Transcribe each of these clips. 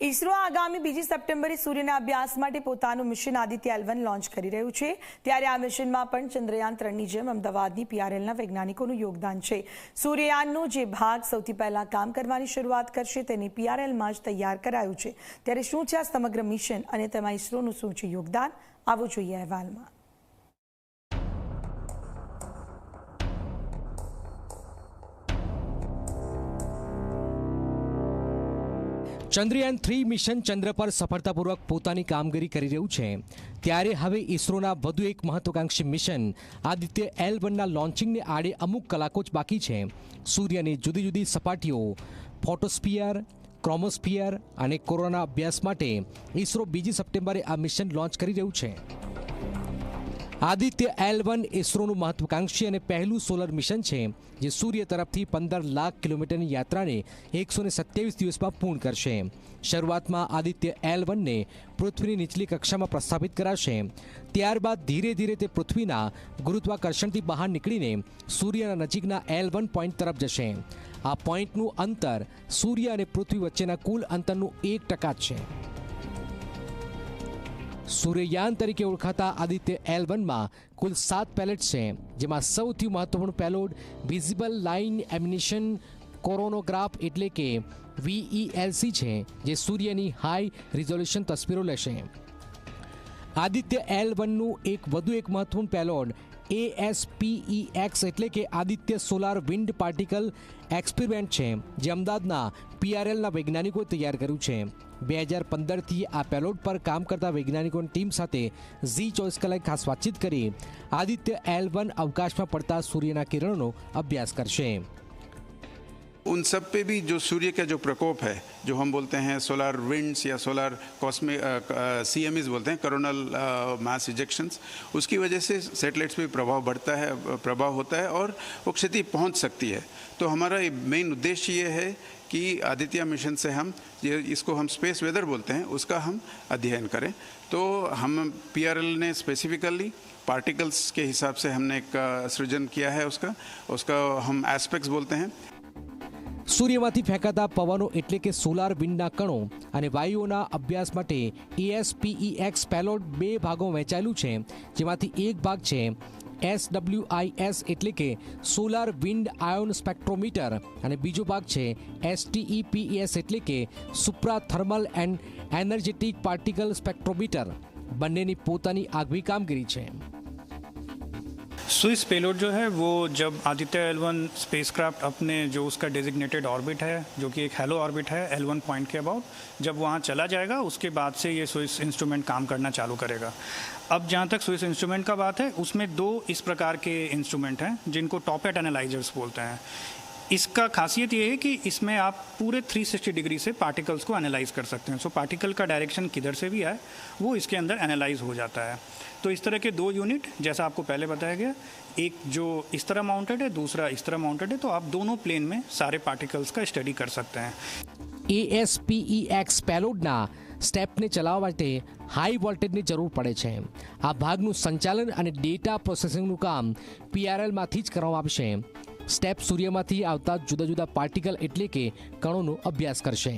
ઈસરો આગામી 2 સપ્ટેમ્બરે સૂર્યના અભ્યાસ માટે પોતાનું મિશન આદિત્ય L1 લોન્ચ કરી રહ્યું છે। ત્યારે આ મિશનમાં પણ ચંદ્રયાન 3ની જેમ અમદાવાદની PRLના વૈજ્ઞાનિકોનું યોગદાન છે। સૂર્યયાનનો જે ભાગ સૌથી પહેલા કામ કરવાની શરૂઆત કરશે તેને PRLમાં જ તૈયાર કરાયું છે। ત્યારે શું છે આ સમગ્ર મિશન અને તેમાં ઈસરોનું શું છે યોગદાન, આવો જોઈએ અહેવાલમાં। ચંદ્રયાન 3 મિશન ચંદ્ર પર સફળતાપૂર્વક પોતાની કામગીરી કરી રહ્યું છે। ત્યારે હવે ઈસરોના વધુ એક મહત્વાકાંક્ષી મિશન આદિત્ય L1ના લોન્ચિંગને આડે અમુક કલાકો જ બાકી છે। સૂર્યની જુદી જુદી સપાટીઓ, ફોટોસ્ફિયર, ક્રોમોસ્ફિયર અને કોરોના અભ્યાસ માટે ઈસરો 2 સપ્ટેમ્બરે આ મિશન લોન્ચ કરી રહ્યું છે। આદિત્ય L1 ઈસરોનું મહત્વાકાંક્ષી અને પહેલું સોલર મિશન છે જે સૂર્ય તરફથી 15 લાખ કિલોમીટરની યાત્રાને 127 દિવસમાં પૂર્ણ કરશે। શરૂઆતમાં આદિત્ય L1ને પૃથ્વીની નીચલી કક્ષામાં પ્રસ્થાપિત કરાશે। ત્યારબાદ ધીરે ધીરે તે પૃથ્વીના ગુરુત્વાકર્ષણથી બહાર નીકળીને સૂર્યના નજીકના L1 પોઈન્ટ તરફ જશે। આ પોઈન્ટનું અંતર સૂર્ય અને પૃથ્વી વચ્ચેના કુલ અંતરનું 1% છે। સૂર્યયાન તરીકે ઓળખાતા આદિત્ય L1માં કુલ 7 પેલેટ છે, જેમાં સૌથી મહત્વપૂર્ણ પેલોડ વિઝિબલ લાઇન એમિનેશન કોરોનોગ્રાફ એટલે કે VELC છે, જે સૂર્યની હાઈ રિઝોલ્યુશન તસવીરો લેશે। આદિત્ય L1નું વધુ એક મહત્વપૂર્ણ પેલોડ ASPEX એટલે કે Aditya solar wind particle experiment છે, જે અમદાવાદના PRLના વૈજ્ઞાનિકોએ તૈયાર કર્યું છે। 2015થી આ પેલોડ પર કામ કરતા વૈજ્ઞાનિકોની ટીમ સાથે Z24 કલાકે ખાસ વાતચીત કરી આદિત્ય L1 અવકાશમાં પડતા सूर्यના કિરણોનો અભ્યાસ કરશે। उन सब पे भी जो सूर्य का जो प्रकोप है, जो हम बोलते हैं सोलर विंड्स या सोलर कॉस्मिक CMEs बोलते हैं, कोरोनल मास इजेक्शंस, उसकी वजह से सैटेलाइट्स पे प्रभाव होता है और वो क्षति पहुंच सकती है। तो हमारा मेन उद्देश्य ये है कि आदित्य मिशन से इसको हम स्पेस वेदर बोलते हैं, उसका हम अध्ययन करें। तो हम PRL ने स्पेसिफिकली पार्टिकल्स के हिसाब से हमने एक सृजन किया है। उसका हम एस्पेक्ट्स बोलते हैं। સૂર્યમાંથી ફેંકાતા પવનો એટલે કે સોલાર વિન્ડના કણો અને વાયુઓના અભ્યાસ માટે ASPEX પેલોડ 2 ભાગોમાં વહેંચાયેલું છે, જેમાંથી એક ભાગ છે SWIS એટલે કે સોલાર વિન્ડ આયોન સ્પેક્ટ્રોમીટર અને બીજો ભાગ છે STEPS એટલે કે supra thermal and energetic particle spectrometer. બંનેની પોતાની આગવી કામગીરી છે। स्विस पेलोड जो है वो जब आदित्य L1 स्पेसक्राफ्ट अपने जो उसका डेजिग्नेटेड ऑर्बिट है, जो कि एक हेलो ऑर्बिट है L1 पॉइंट के अबाउट, जब वहाँ चला जाएगा उसके बाद से ये स्विस इंस्ट्रूमेंट काम करना चालू करेगा। अब जहाँ तक स्विस इंस्ट्रूमेंट का बात है, उसमें 2 इस प्रकार के इंस्ट्रूमेंट हैं जिनको टॉपेट एनालाइजर्स बोलते हैं। इसका खासियत ये है कि इसमें आप पूरे 360 डिग्री से पार्टिकल्स को एनालाइज कर सकते हैं। सो पार्टिकल का डायरेक्शन किधर से भी आए वो इसके अंदर एनालाइज हो जाता है। तो इस तरह के 2 यूनिट, जैसा आपको पहले बताया गया, एक जो इस तरह माउंटेड है, दूसरा इस तरह माउंटेड है, तो आप दोनों प्लेन में सारे पार्टिकल्स का स्टडी कर सकते हैं। ASPEX પેલોડના સ્ટેપને ચલાવવા માટે હાઈ વોલ્ટેજની જરૂર પડે છે। આ ભાગનું સંચાલન અને ડેટા પ્રોસેસિંગનું કામ PRLમાંથી જ કરવામાં આવશે। સ્ટેપ સૂર્યમાંથી આવતા જુદા જુદા પાર્ટિકલ એટલે કે કણોનો અભ્યાસ કરશે।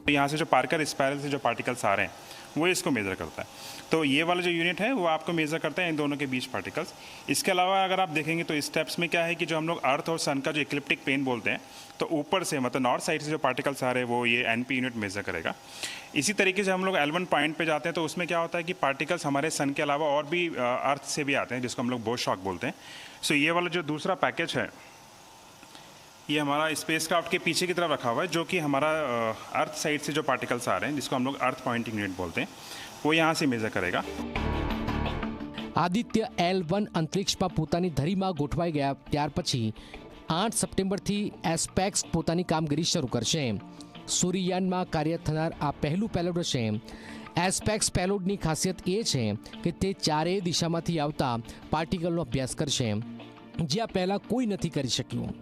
यहाँ से जो पार्कर स्पाइरल से जो पार्टिकल्स आ रहे हैं वो इसको मेज़र करता है। तो ये वाला जो यूनिट है वो आपको मेज़र करता है इन दोनों के बीच पार्टिकल्स। इसके अलावा अगर आप देखेंगे तो स्टेप्स में क्या है कि जो हम लोग अर्थ और सन का जो इक्लिप्टिक प्लेन बोलते हैं, तो ऊपर से मतलब नॉर्थ साइड से जो पार्टिकल्स आ रहे हैं वो ये NP यूनिट मेज़र करेगा। इसी तरीके से हम लोग L1 पॉइंट पे जाते हैं तो उसमें क्या होता है कि पार्टिकल्स हमारे सन के अलावा और भी अर्थ से भी आते हैं, जिसको हम लोग बोशॉक बोलते हैं। सो ये वाला जो दूसरा पैकेज है ये हमारा स्पेसक्राफ्ट के पीछे की तरफ रखा हुआ है, जो कि हमारा अर्थ साइड से जो पार्टिकल्स आ रहे हैं, जिसको हम लोग अर्थ पॉइंटिंग यूनिट बोलते हैं, वो यहाँ से मेजर करेगा। આદિત્ય L1 અંતરિક્ષમાં પોતાની ધરીમાં ગોઠવાઈ ગયા ત્યાર પછી 8 સપ્ટેમ્બરથી એસ્પેક્સ પોતાની કામગીરી શરૂ કરશે। સૂર્યયાનમાં કાર્યરત થનાર આ પહેલું પેલોડ હશે। એસ્પેક્સ પેલોડની ખાસિયત એ છે કે તે ચારેય દિશામાંથી આવતા પાર્ટિકલનો અભ્યાસ કરશે, જે આ પહેલાં કોઈ નથી કરી શક્યું।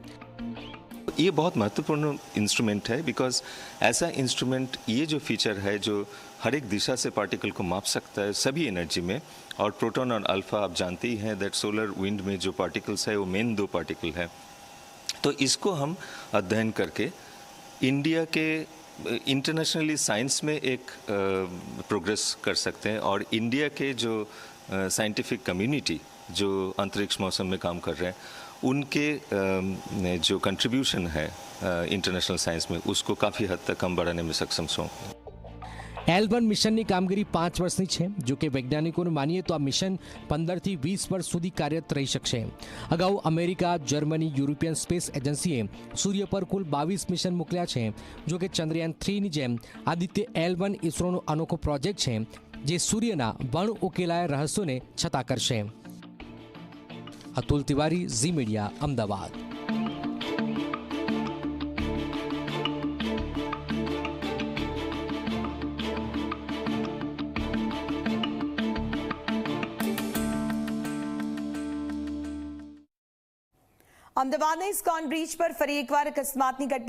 ये बहुत महत्वपूर्ण इंस्ट्रूमेंट है, बिकॉज ऐसा इंस्ट्रूमेंट, ये जो फीचर है जो हर एक दिशा से पार्टिकल को माप सकता है सभी एनर्जी में। और प्रोटॉन और अल्फा आप जानते ही हैं दैट सोलर विंड में जो पार्टिकल्स है वो मेन 2 पार्टिकल है। तो इसको हम अध्ययन करके इंडिया के इंटरनेशनली साइंस में एक प्रोग्रेस कर सकते हैं और इंडिया के जो साइंटिफिक कम्युनिटी जो अंतरिक्ष मौसम में काम कर रहे हैं उनके जो कंट्रीब्यूशन है इंटरनेशनल साइंस में उसको काफ़ी हद तक हम बढ़ाने में सक्षम हों। L1 મિશનની કામગીરી 5 વર્ષની છે. જો કે વૈજ્ઞાનિકોને માનીએ તો આ મિશન 15 થી 20 વર્ષ સુધી કાર્યરત રહી શકશે. અગાઉ અમેરિકા, જર્મની, યુરોપિયન સ્પેસ એજન્સીએ સૂર્ય પર કુલ 22 મિશન મોકલ્યા છે. જો કે ચંદ્રયાન 3ની જેમ આદિત્ય L1 ઇસરોનો અનોખો પ્રોજેક્ટ છે જે સૂર્યના વણ ઉકેલાયા રહસ્યોને છતા કરશે. અતુલ તિવારી, ઝી મીડિયા, અમદાવાદ. અમદાવાદના ઇસ્કોન બ્રિજ પર ફરી એકવાર અકસ્માતની ઘટના